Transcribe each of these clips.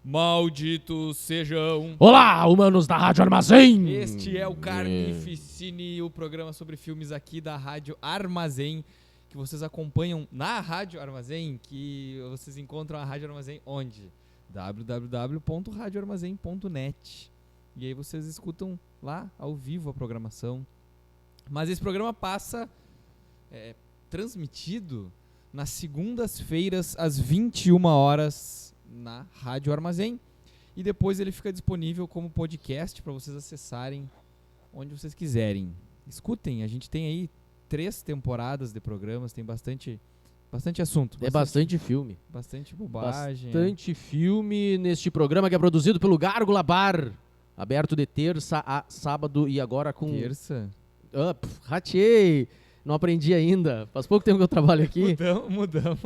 Malditos sejam. Olá, humanos da Rádio Armazém! Este é o Carnificine, o programa sobre filmes aqui da Rádio Armazém, que vocês acompanham na Rádio Armazém, que vocês encontram a Rádio Armazém onde? www.radioarmazém.net. E aí vocês escutam lá ao vivo a programação. Mas esse programa passa transmitido nas segundas-feiras às 21 horas na Rádio Armazém. E depois ele fica disponível como podcast para vocês acessarem onde vocês quiserem. Escutem, a gente tem aí 3 temporadas de programas, tem bastante assunto. Bastante filme. Bastante bobagem. Bastante filme neste programa que é produzido pelo Gárgula Bar. Aberto de terça a sábado e agora com... Terça? Ratei! Não aprendi ainda. Faz pouco tempo que eu trabalho aqui. Mudamos.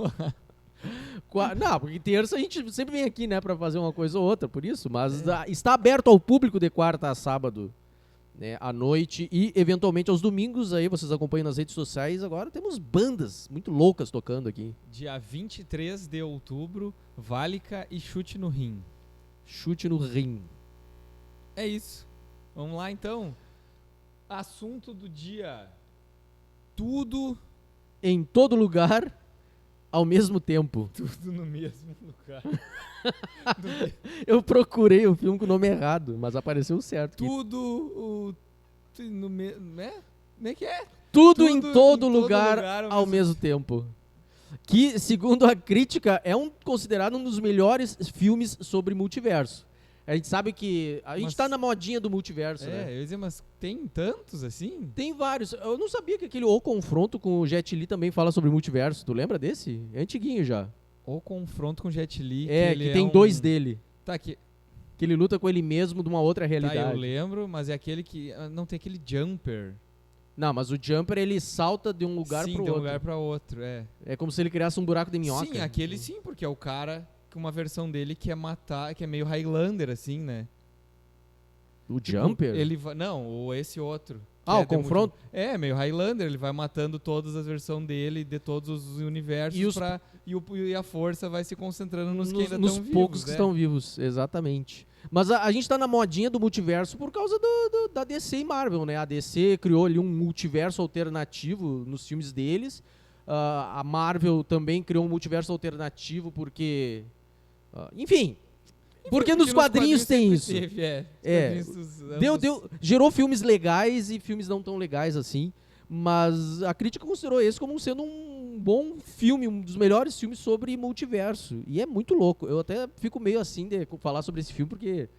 Não, porque terça a gente sempre vem aqui, né, pra fazer uma coisa ou outra, por isso. Mas está aberto ao público de quarta a sábado, né, à noite e eventualmente aos domingos. Aí vocês acompanham nas redes sociais. Agora temos bandas muito loucas tocando aqui. Dia 23 de outubro, Válica e Chute no Rim. Chute no Rim. É isso. Vamos lá então. Assunto do dia. Tudo em todo lugar ao mesmo tempo. Tudo no mesmo lugar. Eu procurei o filme com o nome errado, mas apareceu certo. Tudo no mesmo... Como é que é? Tudo em todo lugar ao mesmo tempo. Que, segundo a crítica, é considerado um dos melhores filmes sobre multiverso. A gente sabe que a gente tá na modinha do multiverso, né? Eu ia dizer, mas tem tantos assim? Tem vários. Eu não sabia que aquele O Confronto com o Jet Li também fala sobre multiverso. Tu lembra desse? É antiguinho já. O Confronto com o Jet Li. Que tem 2 dele. Tá aqui. Que ele luta com ele mesmo de uma outra realidade. Tá, eu lembro, mas é aquele que... Não, tem aquele Jumper. Não, mas o Jumper, ele salta de um lugar pro outro. Sim, de um lugar pra outro, É como se ele criasse um buraco de minhoca. Sim, aquele sim, porque é o cara... uma versão dele que é matar, que é meio Highlander, assim, né? O Jumper? Ele vai, não, ou esse outro. O Confronto? Meio Highlander, ele vai matando todas as versões dele, de todos os universos, e a força vai se concentrando nos que ainda estão vivos. Nos poucos que estão vivos, exatamente. Mas a gente tá na modinha do multiverso por causa da DC e Marvel, né? A DC criou ali um multiverso alternativo nos filmes deles. A Marvel também criou um multiverso alternativo porque... Enfim, porque nos quadrinhos tem isso. Gerou filmes legais e filmes não tão legais assim, mas a crítica considerou esse como sendo um bom filme, um dos melhores filmes sobre multiverso. E é muito louco. Eu até fico meio assim de falar sobre esse filme porque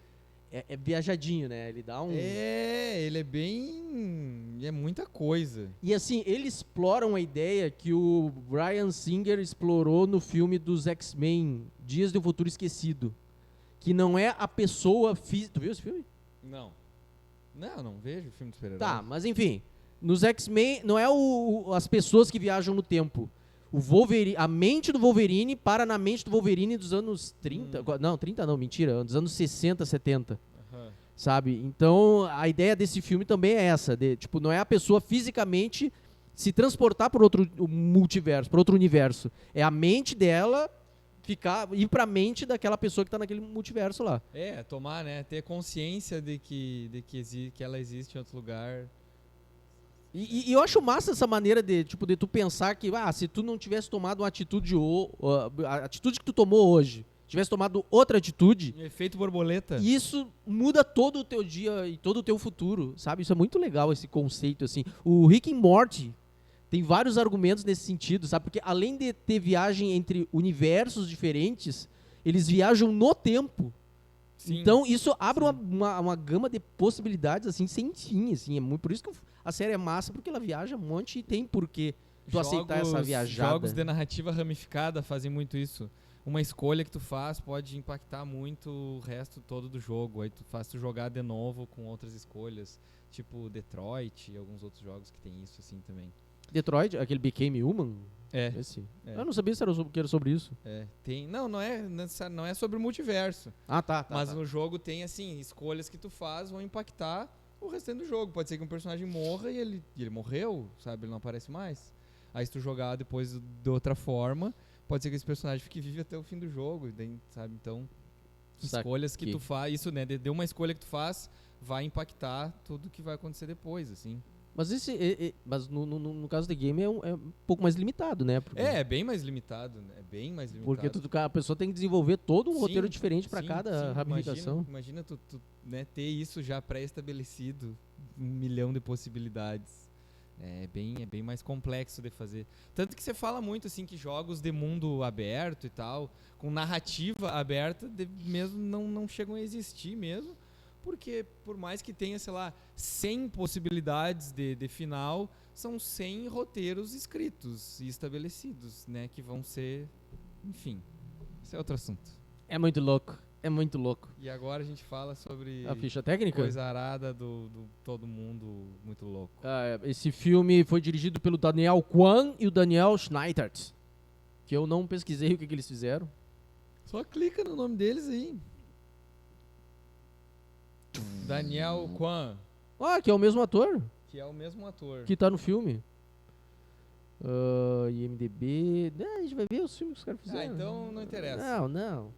é viajadinho, né? Ele dá um... ele é bem... é muita coisa. E assim, eles exploram a ideia que o Bryan Singer explorou no filme dos X-Men, Dias de um Futuro Esquecido. Que não é a pessoa física... Tu viu esse filme? Não, não vejo filme de super-herói. Tá, mas enfim, nos X-Men não é as pessoas que viajam no tempo. O Wolverine, a mente do Wolverine para na mente do Wolverine dos anos 30. Não, 30 não, mentira. Dos anos 60, 70. Sabe? Então, a ideia desse filme também é essa. Não é a pessoa fisicamente se transportar para outro multiverso, para outro universo. É a mente dela ir pra mente daquela pessoa que tá naquele multiverso lá. Tomar, né? Ter consciência de que ela existe em outro lugar. E eu acho massa essa maneira de tu pensar que, se tu não tivesse tomado uma atitude, a atitude que tu tomou hoje, tivesse tomado outra atitude... Efeito borboleta. Isso muda todo o teu dia e todo o teu futuro, sabe? Isso é muito legal, esse conceito, assim. O Rick and Morty tem vários argumentos nesse sentido, sabe? Porque além de ter viagem entre universos diferentes, eles viajam no tempo. Sim. Então, isso abre uma gama de possibilidades, assim, sem fim, assim. Por isso que a série é massa, porque ela viaja um monte e tem porquê tu aceitar essa viajada. Jogos de narrativa ramificada fazem muito isso. Uma escolha que tu faz pode impactar muito o resto todo do jogo. Aí tu faz tu jogar de novo com outras escolhas, tipo Detroit e alguns outros jogos que tem isso, assim, também. Detroit, aquele Became Human? Esse. Eu não sabia se era sobre isso. Tem, não é sobre o multiverso. Tá. Mas no jogo tem, assim, escolhas que tu faz vão impactar o restante do jogo. Pode ser que um personagem morra e ele morreu, sabe? Ele não aparece mais. Aí se tu jogar depois de outra forma, pode ser que esse personagem fique vivo até o fim do jogo, sabe? Então, escolhas que Saquei. tu faz, isso, né? De uma escolha que tu faz vai impactar tudo que vai acontecer depois, assim. Mas mas no caso de game é um pouco mais limitado, né? Porque, É bem mais limitado, né? É bem mais limitado. porque a pessoa tem que desenvolver todo um Sim, roteiro diferente para sim, cada sim. ramificação. Imagina tu, né, ter isso já pré-estabelecido, 1 milhão de possibilidades. É bem mais complexo de fazer. Tanto que você fala muito assim que jogos de mundo aberto e tal, com narrativa aberta, mesmo não chegam a existir mesmo, porque por mais que tenha, sei lá, 100 possibilidades de final, são 100 roteiros escritos e estabelecidos, né, que vão ser, enfim, esse é outro assunto. É muito louco. É muito louco. E agora a gente fala sobre A ficha técnica? coisa arada do todo mundo muito louco. Esse filme foi dirigido pelo Daniel Kwan e o Daniel Schneidert, que eu não pesquisei o que eles fizeram. Só clica no nome deles aí. Daniel Kwan, Que é o mesmo ator que é o mesmo ator. que tá no filme. IMDb. A gente vai ver os filmes que os caras fizeram. Então não interessa. Não.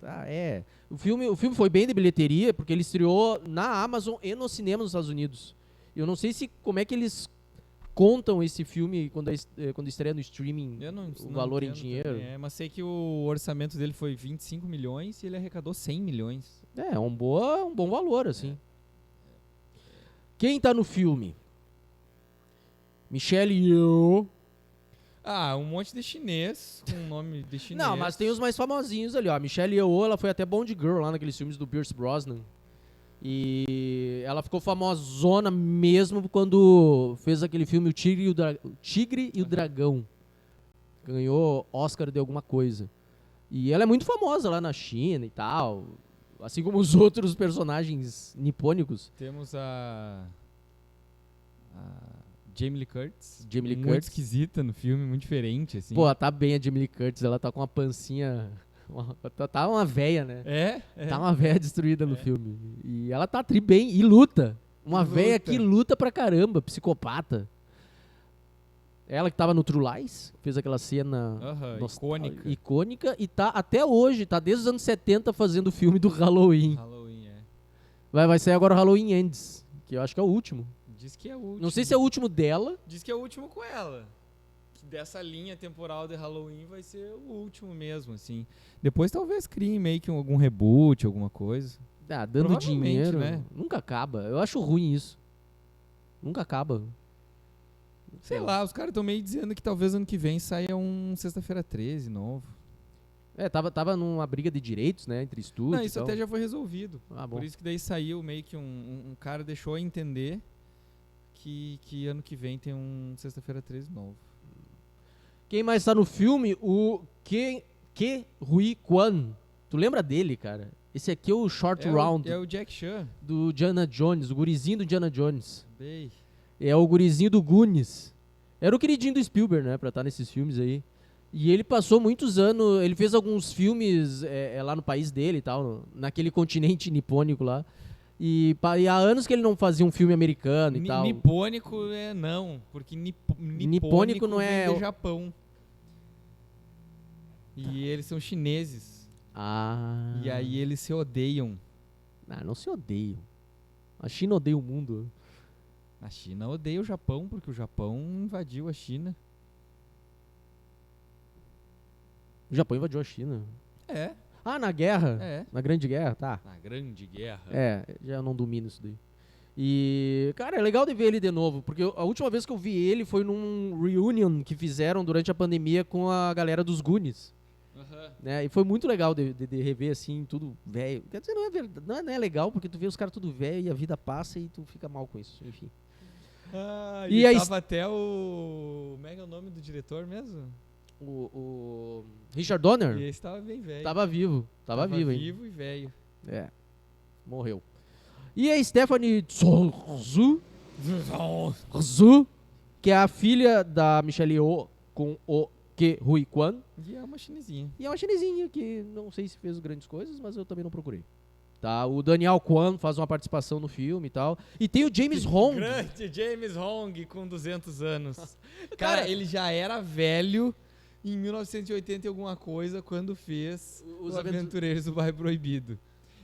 O filme foi bem de bilheteria, porque ele estreou na Amazon e no cinema nos Estados Unidos. Eu não sei como é que eles contam esse filme quando estreia no streaming, Eu não valor em entendo dinheiro. também, mas sei que o orçamento dele foi 25 milhões e ele arrecadou 100 milhões. É um bom valor, assim. Quem tá no filme? Michelle Yeoh. Um monte de chinês, com nome de chinês. Não, mas tem os mais famosinhos ali, ó. A Michelle Yeoh, ela foi até Bond Girl lá naqueles filmes do Pierce Brosnan. E ela ficou famosona mesmo quando fez aquele filme O Tigre e o Dragão. Ganhou Oscar de alguma coisa. E ela é muito famosa lá na China e tal. Assim como os outros personagens nipônicos. Temos a Jamie Lee Curtis. Jamie Lee muito Curtis. esquisita no filme, muito diferente, assim. Pô, tá bem a Jamie Lee Curtis. Ela tá com uma pancinha... Tá uma véia, né? É? Tá uma véia destruída no filme. E ela tá bem e luta. Uma véia que luta pra caramba, psicopata. Ela que tava no True Lies, fez aquela cena icônica e tá até hoje, tá desde os anos 70 fazendo o filme do Halloween. Vai sair agora o Halloween Ends, que eu acho que é o último. Diz que é o último. Não sei se é o último dela. Diz que é o último com ela. Que dessa linha temporal de Halloween vai ser o último mesmo, assim. Depois talvez criem meio que algum reboot, alguma coisa. Dando dinheiro, né? Nunca acaba. Eu acho ruim isso. Nunca acaba. Sei lá, os caras estão meio dizendo que talvez ano que vem saia um Sexta-feira 13 novo. Tava numa briga de direitos, né, entre estúdios. Não, isso até já foi resolvido. Bom. Por isso que daí saiu meio que um cara deixou a entender que ano que vem tem um Sexta-feira 13 novo. Quem mais tá no filme? O Ke Huy Quan. Tu lembra dele, cara? Esse aqui é o Short Round. É o Jack Chan. Do Indiana Jones, o gurizinho do Indiana Jones. Bem. É o gurizinho do Goonies. Era o queridinho do Spielberg, né, pra estar nesses filmes aí. E ele passou muitos anos, ele fez alguns filmes lá no país dele e tal, naquele continente nipônico lá. E há anos que ele não fazia um filme americano e tal. Nipônico não, porque nipônico não é vem do Japão. E eles são chineses. E aí eles se odeiam. Não se odeiam. A China odeia o mundo. A China odeia o Japão, porque o Japão invadiu a China. O Japão invadiu a China? É. Na guerra? É. Na Grande Guerra, tá. Na Grande Guerra. Já não domino isso daí. E, cara, é legal de ver ele de novo, porque a última vez que eu vi ele foi num reunion que fizeram durante a pandemia com a galera dos Goonies. Né? E foi muito legal de rever, assim, tudo velho. Quer dizer, não é verdade, não é legal, porque tu vê os caras tudo velho e a vida passa e tu fica mal com isso, enfim. E aí tava até o... Como é que é o nome do diretor mesmo? O Richard Donner? E esse tava bem velho. Tava vivo vivo hein? Vivo e velho. Morreu. E a Stephanie Zhu, que é a filha da Michelle Yeoh com o Ke Huy Quan. E é uma chinesinha. Que não sei se fez grandes coisas, mas eu também não procurei. Tá, o Daniel Kwan faz uma participação no filme e tal. E tem o James Hong. Grande James Hong com 200 anos. Cara, ele já era velho em 1980 e alguma coisa quando fez Os Aventureiros do Bairro Proibido.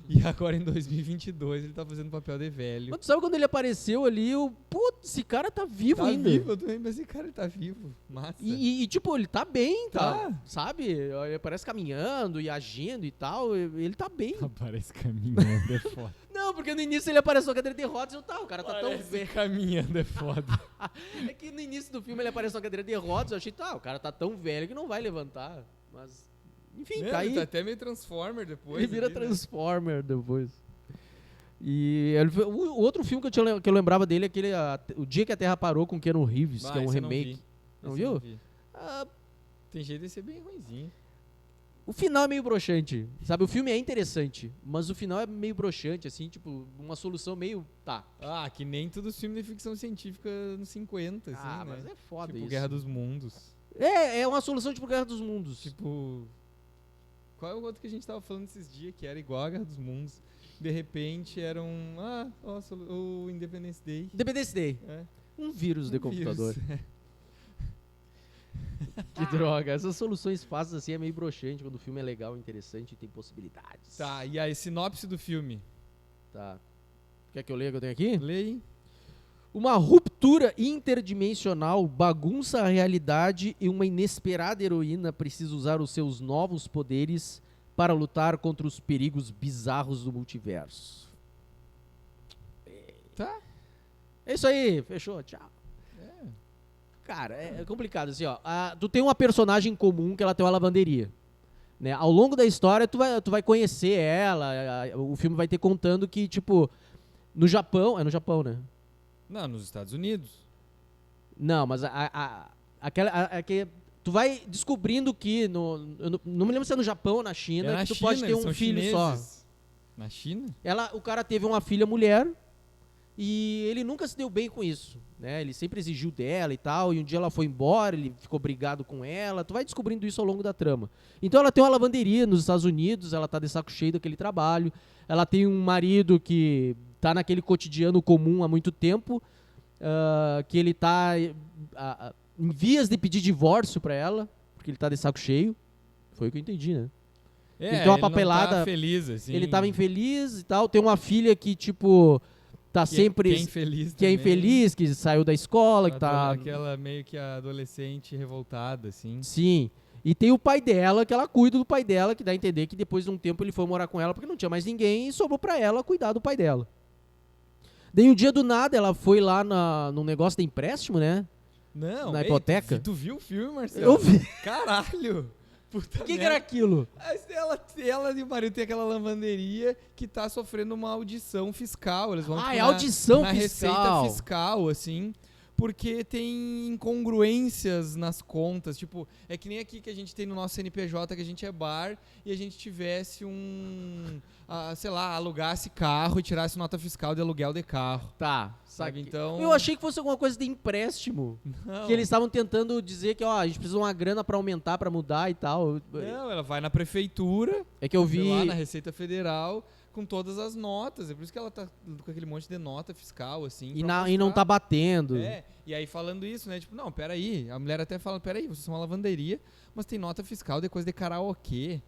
E agora em 2022 ele tá fazendo papel de velho. Mas tu sabe quando ele apareceu ali, putz, esse cara tá vivo Tá ainda. vivo, eu também, mas esse cara tá vivo. Massa. E, tipo, ele tá bem, Tá. sabe? Ele parece caminhando e agindo e tal, ele tá bem. Aparece caminhando, é foda. Não, porque no início ele apareceu na cadeira de rodas e eu o cara tá tão velho. Caminhando é foda. É que no início do filme ele apareceu na cadeira de rodas, eu achei, o cara tá tão velho que não vai levantar. Mas, enfim, Né? tá aí. Ele tá até meio Transformer depois. Ele vira ali, né? Transformer depois. E o outro filme que eu lembrava dele é aquele O Dia que a Terra Parou com Keanu Reeves, que é um esse eu não remake. vi. Não Esse eu viu? vi. Ah, Tem jeito de ser bem ruinzinho. o final é meio broxante, sabe? O filme é interessante, mas o final é meio broxante, assim, tipo, uma solução meio... Tá. Ah, que nem todos os filmes de ficção científica nos 50, assim, né? Mas é foda Tipo isso. Guerra dos Mundos. É uma solução tipo Guerra dos Mundos. Tipo... Qual é o outro que a gente tava falando esses dias que era igual a Guerra dos Mundos? De repente era um... o Independence Day. Independence Day. É. Um vírus de Um computador. vírus. Que droga. Essas soluções fáceis assim é meio broxante quando o filme é legal, interessante e tem possibilidades. Tá, e a sinopse do filme? Tá. Quer que eu leia o que eu tenho aqui? Leia. Uma ruptura interdimensional bagunça a realidade e uma inesperada heroína precisa usar os seus novos poderes para lutar contra os perigos bizarros do multiverso. Tá. É isso aí, fechou, tchau. Cara, é complicado assim, ó. Tu tem uma personagem comum que ela tem uma lavanderia. Né? Ao longo da história, tu vai conhecer ela. O filme vai ter contando que, tipo, no Japão. É no Japão, né? Não, nos Estados Unidos. Não, mas tu vai descobrindo que. Eu não me lembro se é no Japão ou na China, É na que tu China, pode ter eles um são filho chineses. só. Na China? O cara teve uma filha mulher e ele nunca se deu bem com isso. Né? Ele sempre exigiu dela e tal, e um dia ela foi embora, ele ficou brigado com ela. Tu vai descobrindo isso ao longo da trama. Então ela tem uma lavanderia nos Estados Unidos, ela tá de saco cheio daquele trabalho. Ela tem um marido que tá naquele cotidiano comum há muito tempo, que ele tá em vias de pedir divórcio pra ela, porque ele tá de saco cheio. Foi o que eu entendi, né? Ele tem uma papelada. Não tá feliz, assim. Ele tava infeliz e tal. Tem uma filha que, tipo, tá sempre... Que é infeliz que é também. infeliz, que saiu da escola, que tá... Aquela meio que adolescente revoltada, assim. Sim. E tem o pai dela, que ela cuida do pai dela, que dá a entender que depois de um tempo ele foi morar com ela porque não tinha mais ninguém e sobrou pra ela cuidar do pai dela. Daí um dia do nada ela foi lá no negócio de empréstimo, né? Não, Na hipoteca. Tu viu o filme, Marcelo? Eu vi. Caralho! Puta O que merda. era aquilo? Ela e o marido tem aquela lavanderia que tá sofrendo uma audição fiscal. Eles vão tipo, audição na fiscal. receita fiscal, assim. Porque tem incongruências nas contas. Tipo, é que nem aqui que a gente tem no nosso CNPJ, que a gente é bar, e a gente tivesse sei lá, alugasse carro e tirasse nota fiscal de aluguel de carro. Tá, Sabe, sabe? então... Eu achei que fosse alguma coisa de empréstimo. Não. Que eles estavam tentando dizer que, a gente precisa de uma grana pra aumentar, pra mudar e tal. Não, ela vai na prefeitura, É que eu sei vi... lá, na Receita Federal, com todas as notas. É por isso que ela tá com aquele monte de nota fiscal, assim. E, pra e não mostrar. tá batendo. É, e aí falando isso, né? Tipo, não, peraí. A mulher até fala, peraí, vocês são uma lavanderia, mas tem nota fiscal de coisa de karaokê.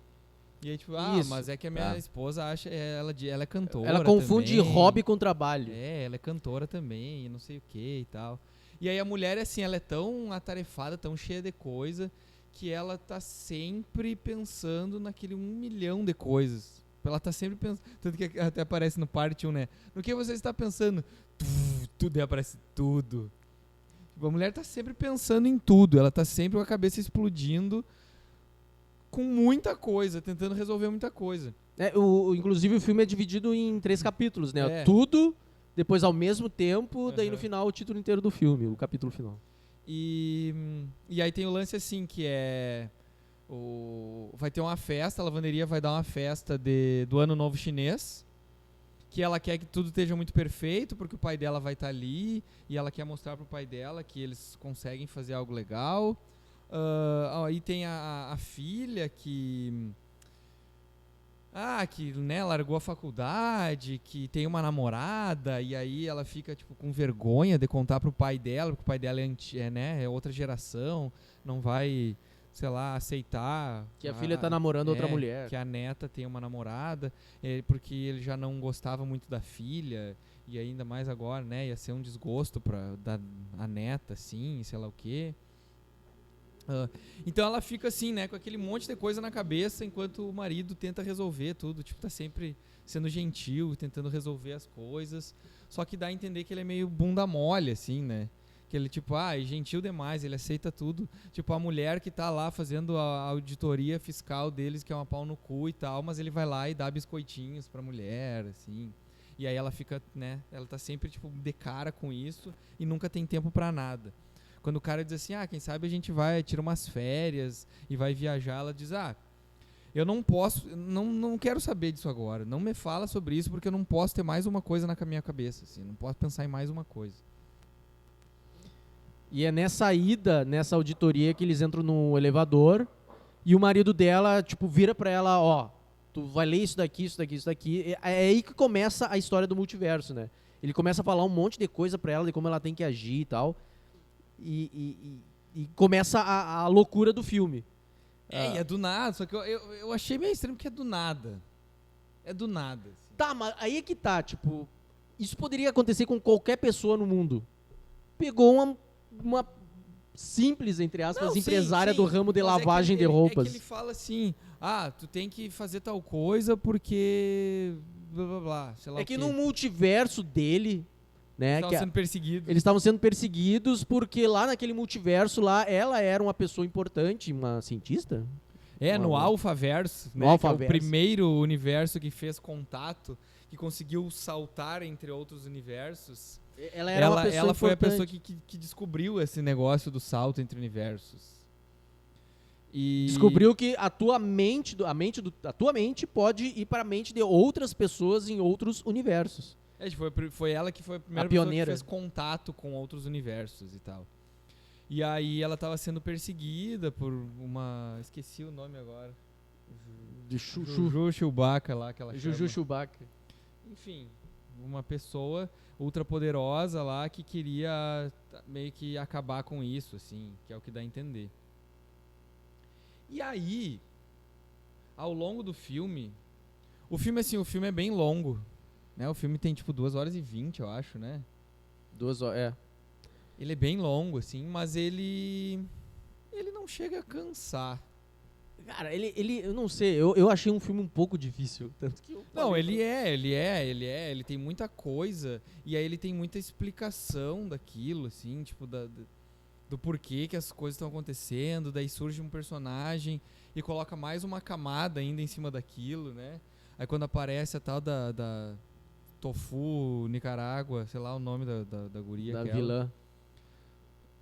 E aí, tipo, Isso, mas é que a minha tá. esposa acha, ela é cantora. Ela confunde também. hobby com trabalho. É, ela é cantora também, e não sei o que e tal. E aí a mulher, assim, ela é tão atarefada, tão cheia de coisa, que ela tá sempre pensando naquele 1 milhão de coisas. Ela tá sempre pensando, tanto que até aparece no parte 1, né? No que você está pensando? Tudo, aí aparece tudo. Tipo, a mulher tá sempre pensando em tudo, ela tá sempre com a cabeça explodindo com muita coisa, tentando resolver muita coisa. Inclusive o filme é dividido em 3 capítulos, né? É. Tudo, depois ao mesmo tempo, daí no Aham. final o título inteiro do filme, o capítulo final. E aí tem o lance assim, que é... vai ter uma festa, a lavanderia vai dar uma festa do Ano Novo Chinês, que ela quer que tudo esteja muito perfeito, porque o pai dela vai estar ali, e ela quer mostrar pro pai dela que eles conseguem fazer algo legal. Aí tem a filha que né, largou a faculdade, que tem uma namorada, e aí ela fica tipo com vergonha de contar pro pai dela, porque o pai dela é outra geração, não vai sei lá, aceitar... Que a filha tá namorando outra mulher. Que a neta tem uma namorada, porque ele já não gostava muito da filha, e ainda mais agora, né, ia ser um desgosto da a neta, assim, sei lá o quê. Então ela fica assim, né, com aquele monte de coisa na cabeça, enquanto o marido tenta resolver tudo, tipo, tá sempre sendo gentil, tentando resolver as coisas, só que dá a entender que ele é meio bunda mole, assim, né, que ele, tipo, é gentil demais, ele aceita tudo, tipo, a mulher que tá lá fazendo a auditoria fiscal deles, que é uma pau no cu e tal, mas ele vai lá e dá biscoitinhos pra mulher, assim, e aí ela fica, né, ela tá sempre, tipo, de cara com isso e nunca tem tempo pra nada. Quando o cara diz assim, quem sabe a gente vai, tira umas férias e vai viajar, ela diz, eu não posso, não quero saber disso agora, não me fala sobre isso porque eu não posso ter mais uma coisa na minha cabeça, assim, não posso pensar em mais uma coisa. E é nessa ida, nessa auditoria, que eles entram no elevador e o marido dela, tipo, vira pra ela, tu vai ler isso daqui, isso daqui, isso daqui. É aí que começa a história do multiverso, né? Ele começa a falar um monte de coisa pra ela, de como ela tem que agir e tal. E começa a loucura do filme. E é do nada, só que eu achei meio estranho porque é do nada. É do nada. Assim. Tá, mas aí é que tá, tipo, isso poderia acontecer com qualquer pessoa no mundo. Pegou uma simples, entre aspas, empresária do ramo de lavagem de roupas. É que ele fala assim, tu tem que fazer tal coisa porque... blá, blá, blá, sei lá é que no multiverso dele... né, eles estavam sendo perseguidos. Eles estavam sendo perseguidos porque lá naquele multiverso lá, ela era uma pessoa importante, uma cientista? No Alphaverso, né, que é o primeiro universo que fez contato, que conseguiu saltar entre outros universos. Ela foi a pessoa que descobriu esse negócio do salto entre universos. E descobriu que a tua mente pode ir para a mente de outras pessoas em outros universos. Foi ela que foi a primeira pessoa que fez contato com outros universos e tal. E aí ela estava sendo perseguida por uma... esqueci o nome agora. Juju Chewbacca lá, que ela chama. Juju Chewbacca. Enfim, uma pessoa ultra poderosa lá que queria meio que acabar com isso, assim, que é o que dá a entender. E aí, ao longo do filme... O filme é bem longo. Né, o filme tem tipo 2h20, eu acho, né? 2 horas, Ele é bem longo, assim, mas ele não chega a cansar. Cara, eu não sei, eu achei um filme um pouco difícil. Tanto que ele tem muita coisa, e aí ele tem muita explicação daquilo, assim, tipo, do porquê que as coisas estão acontecendo, daí surge um personagem e coloca mais uma camada ainda em cima daquilo, né? Aí quando aparece a tal da Tofu, Nicarágua, sei lá o nome da guria. Da vilã.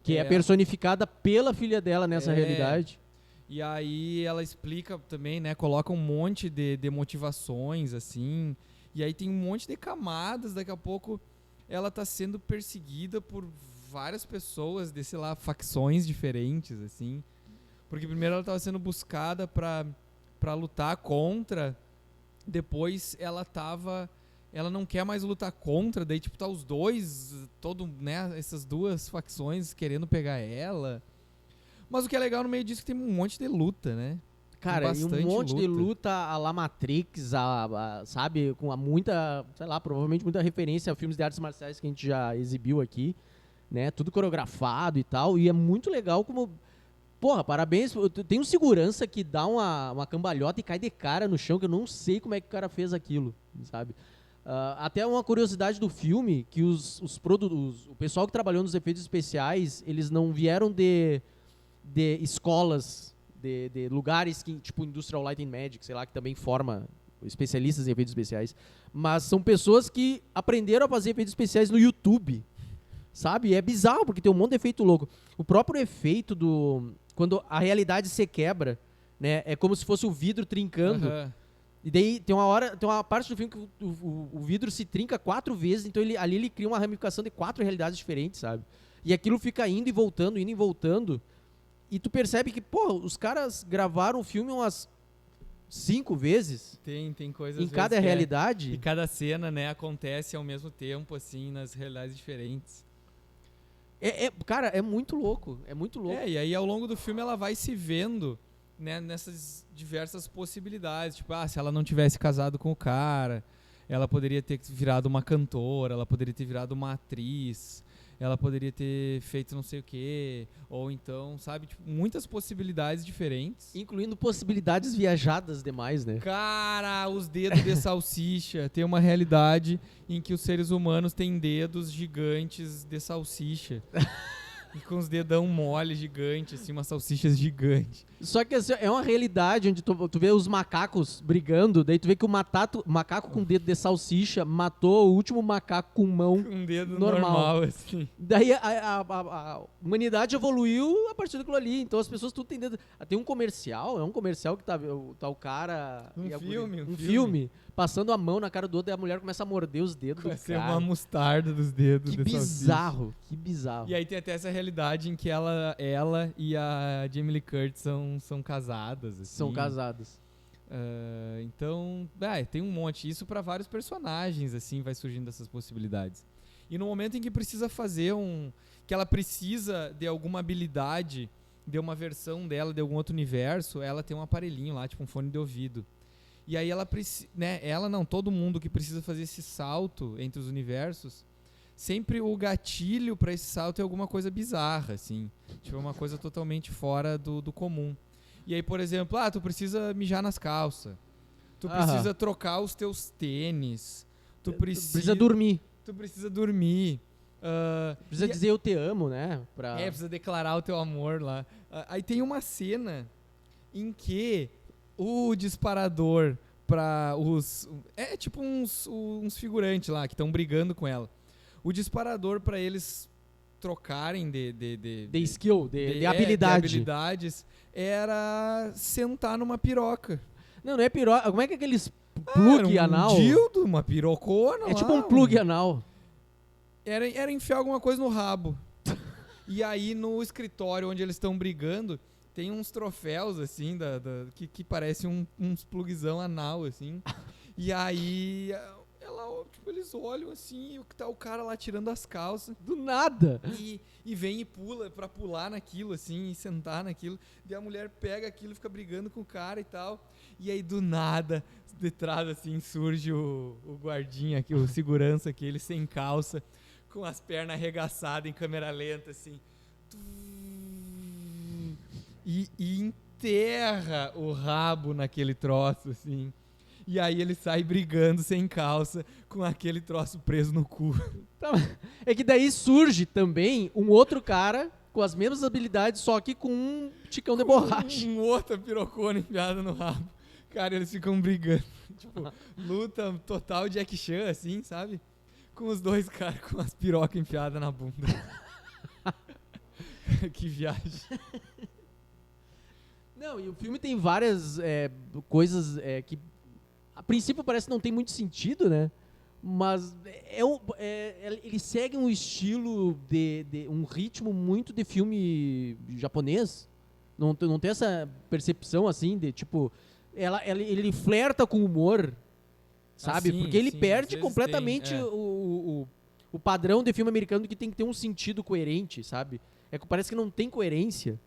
Que é personificada pela filha dela nessa realidade. E aí ela explica também, né? Coloca um monte de motivações, assim. E aí tem um monte de camadas. Daqui a pouco ela tá sendo perseguida por várias pessoas de, sei lá, facções diferentes, assim. Porque primeiro ela tava sendo buscada pra lutar contra. Depois ela não quer mais lutar contra, daí tipo tá os dois, né, essas duas facções querendo pegar ela. Mas o que é legal no meio disso é que tem um monte de luta, né? Cara, e um monte de luta a la Matrix, sabe, com muita, sei lá, provavelmente muita referência a filmes de artes marciais que a gente já exibiu aqui, né, tudo coreografado e tal, e é muito legal como... Porra, parabéns. Tem um segurança que dá uma cambalhota e cai de cara no chão, que eu não sei como é que o cara fez aquilo, sabe? Até uma curiosidade do filme, que o pessoal que trabalhou nos efeitos especiais, eles não vieram de escolas, de lugares que, tipo Industrial Light and Magic, sei lá, que também forma especialistas em efeitos especiais. Mas são pessoas que aprenderam a fazer efeitos especiais no YouTube, sabe? E é bizarro, porque tem um monte de efeito louco. O próprio efeito quando a realidade se quebra, né? É como se fosse o vidro trincando. Uhum. E daí tem uma parte do filme que o vidro se trinca 4 vezes, então ali ele cria uma ramificação de 4 realidades diferentes, sabe? E aquilo fica indo e voltando. E tu percebe que, pô, os caras gravaram o filme umas 5 vezes. Tem coisas em cada realidade. E cada cena, né, acontece ao mesmo tempo, assim, nas realidades diferentes. Cara, é muito louco. É muito louco. E aí ao longo do filme ela vai se vendo, né, nessas diversas possibilidades. Tipo, se ela não tivesse casado com o cara, ela poderia ter virado uma cantora, ela poderia ter virado uma atriz, ela poderia ter feito não sei o quê, ou então, sabe, tipo, muitas possibilidades diferentes. Incluindo possibilidades viajadas demais, né? Cara, os dedos de salsicha. Tem uma realidade em que os seres humanos têm dedos gigantes de salsicha. E com os dedão mole gigantes, assim, umas salsichas gigantes. Só que assim, é uma realidade onde tu vê os macacos brigando, daí tu vê que o macaco com dedo de salsicha matou o último macaco com mão. Com um dedo normal assim. Daí a humanidade evoluiu a partir daquilo ali. Então as pessoas tudo têm dedo. Tem um comercial que tá o cara. Um filme passando a mão na cara do outro e a mulher começa a morder os dedos do Vai ser cara. uma mostarda dos dedos. Que de bizarro, salsicha. que bizarro. E aí tem até essa realidade em que ela e a Jamie Lee Curtis são casadas. Assim. São casados. Então, tem um monte. Isso pra vários personagens, assim, vai surgindo essas possibilidades. E no momento em que precisa fazer que ela precisa de alguma habilidade, de uma versão dela, de algum outro universo, ela tem um aparelhinho lá, tipo um fone de ouvido. E aí ela precisa, né? Ela não, todo mundo que precisa fazer esse salto entre os universos, sempre o gatilho pra esse salto é alguma coisa bizarra, assim. Tipo, uma coisa totalmente fora do comum. E aí, por exemplo, tu precisa mijar nas calças. Tu precisa trocar os teus tênis. Tu precisa dormir. Tu precisa dormir. Precisa dizer eu te amo, né? Precisa declarar o teu amor lá. Aí tem uma cena em que o disparador pra os... É tipo uns figurantes lá que estão brigando com ela. O disparador pra eles trocarem de skill, de habilidade. De habilidades era sentar numa piroca. Não é piroca. Como é que é aqueles plug anal? Um dildo, uma pirocona. É tipo um plug anal. Era enfiar alguma coisa no rabo. E aí no escritório onde eles estão brigando, tem uns troféus assim, que parece uns plugzão anal, assim. E aí eles olham assim, e tá o cara lá tirando as calças. Do nada. E vem e pula pra pular naquilo, assim, e sentar naquilo. E a mulher pega aquilo e fica brigando com o cara e tal. E aí do nada, de trás assim, surge o guardinha aqui, o segurança aqui, ele sem calça, com as pernas arregaçadas em câmera lenta, assim. E enterra o rabo naquele troço, assim. E aí ele sai brigando sem calça, com aquele troço preso no cu. É que daí surge também um outro cara com as mesmas habilidades, só que com um ticão de borracha. Um outro pirocona enfiado no rabo. Cara, eles ficam brigando. Tipo, luta total Jack Chan, assim, sabe? Com os dois caras com as pirocas enfiadas na bunda. Que viagem. Não, e o filme tem várias coisas que a princípio parece que não tem muito sentido, né? Mas ele segue um estilo um ritmo muito de filme japonês. Não tem essa percepção assim de tipo, ele flerta com o humor, sabe? Sim, porque ele sim, perde às vezes completamente tem, o padrão de filme americano que tem que ter um sentido coerente, sabe? Parece que não tem coerência.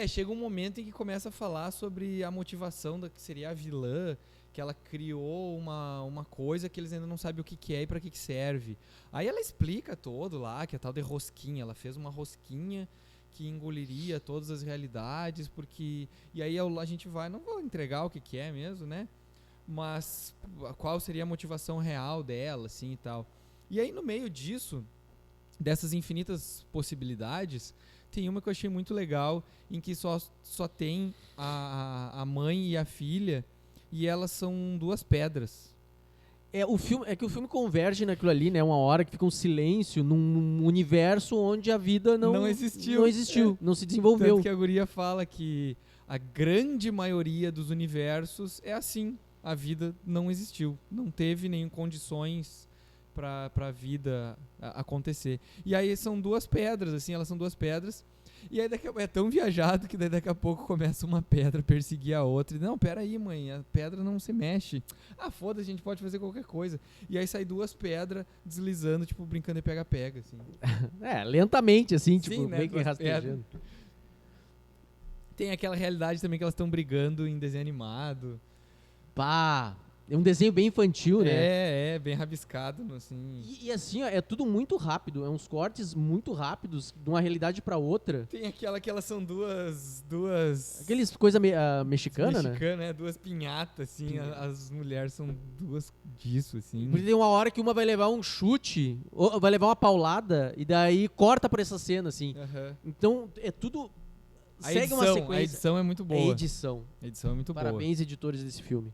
Chega um momento em que começa a falar sobre a motivação da que seria a vilã, que ela criou uma coisa que eles ainda não sabem o que é e pra que serve. Aí ela explica todo lá, que é tal de rosquinha. Ela fez uma rosquinha que engoliria todas as realidades, porque... E aí a gente vai... Não vou entregar o que é mesmo, né? Mas qual seria a motivação real dela, assim, e tal. E aí no meio disso, dessas infinitas possibilidades, tem uma que eu achei muito legal, em que só tem a mãe e a filha, e elas são duas pedras. Que o filme converge naquilo ali, né? Uma hora que fica um silêncio num universo onde a vida não existiu, não se desenvolveu. Tanto que a guria fala que a grande maioria dos universos é assim. A vida não existiu. Não teve nem condições pra vida acontecer. E aí são duas pedras, assim, elas são duas pedras. E aí é tão viajado que daí daqui a pouco começa uma pedra a perseguir a outra. E, não, pera aí, mãe, a pedra não se mexe. Ah, foda-se, a gente pode fazer qualquer coisa. E aí sai 2 pedras deslizando, tipo, brincando de pega-pega, assim. Lentamente, assim, Sim, tipo, né, meio que 2 rastejando. Tem aquela realidade também que elas estão brigando em desenho animado. Pá, é um desenho bem infantil, né? Bem rabiscado, assim. E assim, ó, é tudo muito rápido, é uns cortes muito rápidos de uma realidade pra outra. Tem aquela que elas são duas Aqueles coisa mexicana, né? mexicana, né? 2 pinhatas, assim. As mulheres são 2 disso, assim. Porque tem uma hora que uma vai levar um chute, ou vai levar uma paulada, e daí corta por essa cena, assim. Aham. Então, é tudo... A segue uma edição, sequência. a edição é muito boa. Edição. A edição é muito boa. Parabéns, editores desse filme.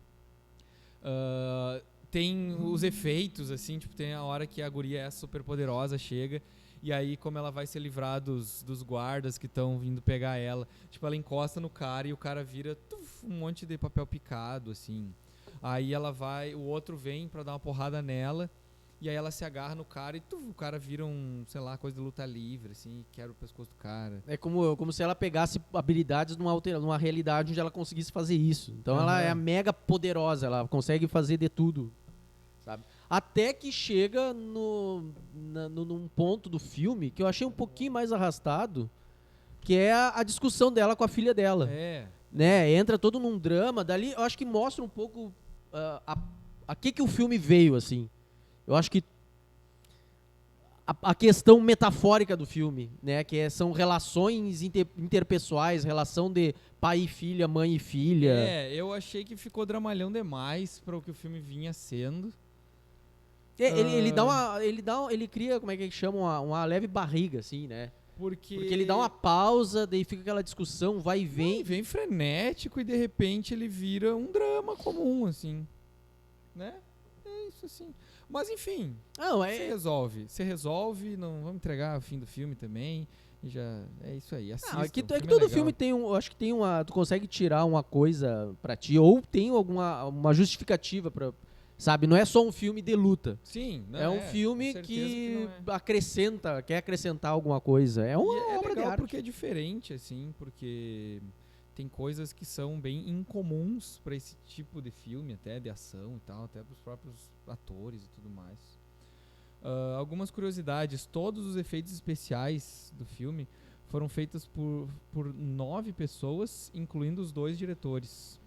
Tem os efeitos, assim, tipo, tem a hora que a guria é super poderosa, chega, e aí como ela vai se livrar dos guardas que estão vindo pegar ela, tipo, ela encosta no cara e o cara vira um monte de papel picado, assim. Aí ela vai, o outro vem pra dar uma porrada nela, e aí ela se agarra no cara e o cara vira sei lá, coisa de luta livre, assim, quebra o pescoço do cara. É como se ela pegasse habilidades numa realidade onde ela conseguisse fazer isso. Então ela é mega poderosa, ela consegue fazer de tudo, sabe? Até que chega num ponto do filme que eu achei um pouquinho mais arrastado, que é a discussão dela com a filha dela. Né? Entra todo num drama, dali eu acho que mostra um pouco a que o filme veio, assim. Eu acho que a questão metafórica do filme, né, que são relações interpessoais, relação de pai e filha, mãe e filha. Eu achei que ficou dramalhão demais para o que o filme vinha sendo. Ele cria, como é que chama, uma leve barriga, assim, né? Porque ele dá uma pausa, daí fica aquela discussão, vai e vem. E vem frenético e de repente ele vira um drama comum, assim, né? É isso, assim. Mas enfim, se resolve, não vamos entregar o fim do filme também, e já é isso aí, assista. É que todo filme tem eu acho que tem tu consegue tirar uma coisa pra ti, ou tem uma justificativa pra, sabe, não é só um filme de luta. Sim, não é um filme que quer acrescentar alguma coisa, é uma obra de arte. Porque é diferente, assim, porque tem coisas que são bem incomuns para esse tipo de filme, até de ação e tal, até para os próprios atores e tudo mais. Algumas curiosidades: todos os efeitos especiais do filme foram feitos por 9 pessoas, incluindo os 2 diretores.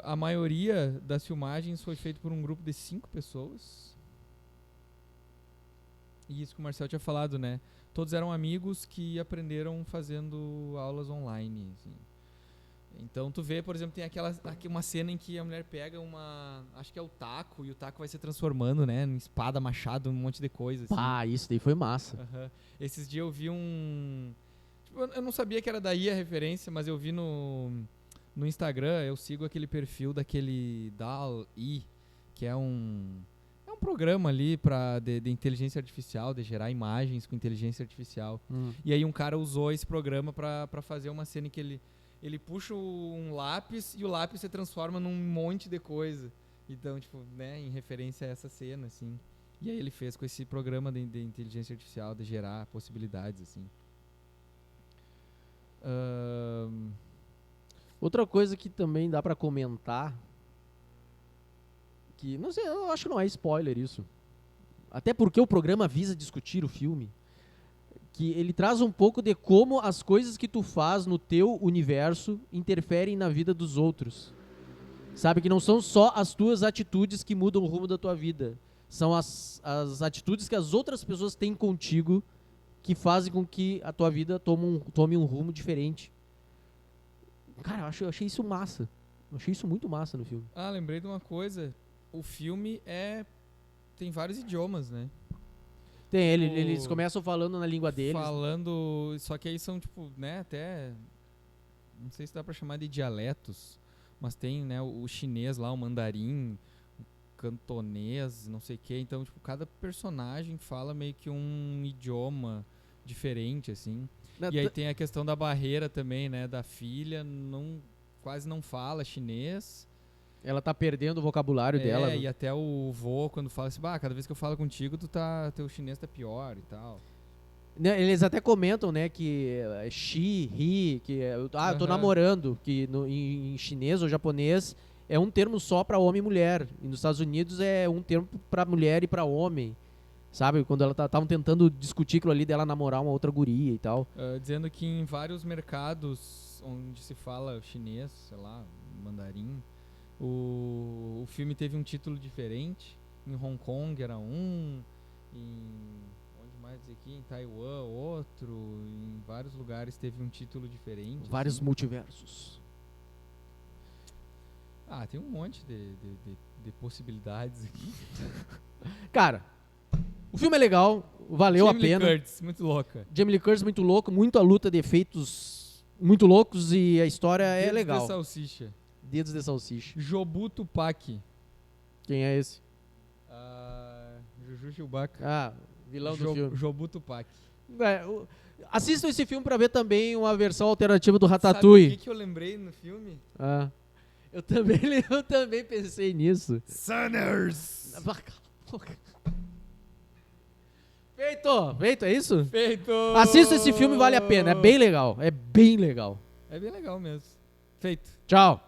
A maioria das filmagens foi feita por um grupo de 5 pessoas. E isso que o Marcel tinha falado, né? Todos eram amigos que aprenderam fazendo aulas online, assim. Então tu vê, por exemplo, tem uma cena em que a mulher pega acho que é o taco, e o taco vai se transformando, né, em espada, machado, um monte de coisa, assim. Isso daí foi massa. Esses dias eu vi tipo, eu não sabia que era daí a referência, mas eu vi no Instagram, eu sigo aquele perfil daquele DALL-E, que é um programa ali de inteligência artificial, de gerar imagens com inteligência artificial. E aí um cara usou esse programa pra fazer uma cena em que ele puxa um lápis e o lápis se transforma num monte de coisa. Então, tipo, né, em referência a essa cena, assim. E aí ele fez com esse programa de inteligência artificial, de gerar possibilidades, assim. Outra coisa que também dá pra comentar, que, não sei, eu acho que não é spoiler isso. Até porque o programa visa discutir o filme. Que ele traz um pouco de como as coisas que tu faz no teu universo interferem na vida dos outros. Sabe, que não são só as tuas atitudes que mudam o rumo da tua vida. São as atitudes que as outras pessoas têm contigo que fazem com que a tua vida tome um rumo diferente. Cara, eu achei isso massa. Eu achei isso muito massa no filme. Lembrei de uma coisa. O filme tem vários idiomas, né? Tem, eles começam falando na língua deles. Só que aí são, tipo, né, até... Não sei se dá pra chamar de dialetos, mas tem, né, o chinês lá, o mandarim, o cantonês, não sei o que. Então, tipo, cada personagem fala meio que um idioma diferente, assim. E aí tem a questão da barreira também, né, da filha, quase não fala chinês. Ela tá perdendo o vocabulário dela. E até o vô, quando fala assim, cada vez que eu falo contigo, teu chinês tá pior e tal. Né, eles até comentam, né, que she, he, que eu tô namorando, que em chinês ou japonês é um termo só para homem e mulher. E nos Estados Unidos é um termo para mulher e para homem. Sabe? Quando ela estavam tentando discutir aquilo ali dela namorar uma outra guria e tal. Dizendo que em vários mercados onde se fala chinês, sei lá, mandarim, o filme teve um título diferente. Em Hong Kong era um, onde mais aqui? Em Taiwan outro, em vários lugares teve um título diferente. Vários assim. multiversos. Tem um monte de possibilidades aqui. Cara, o filme é legal, valeu a Jamie pena. Lee Curtis, muito louca. Jamie Lee Curtis muito louco, muita luta de efeitos muito loucos e a história é Dedos legal. de salsicha. Dedos de salsicha. Jobu Tupac. Quem é esse? Juju Chewbacca. Vilão do filme. Jobu Tupac. Assistam esse filme pra ver também uma versão alternativa do Sabe Ratatouille. o que eu lembrei no filme? Eu também pensei nisso. Sunners! Feito, é isso? Feito! Assista esse filme, vale a pena, é bem legal. É bem legal mesmo. Feito. Tchau.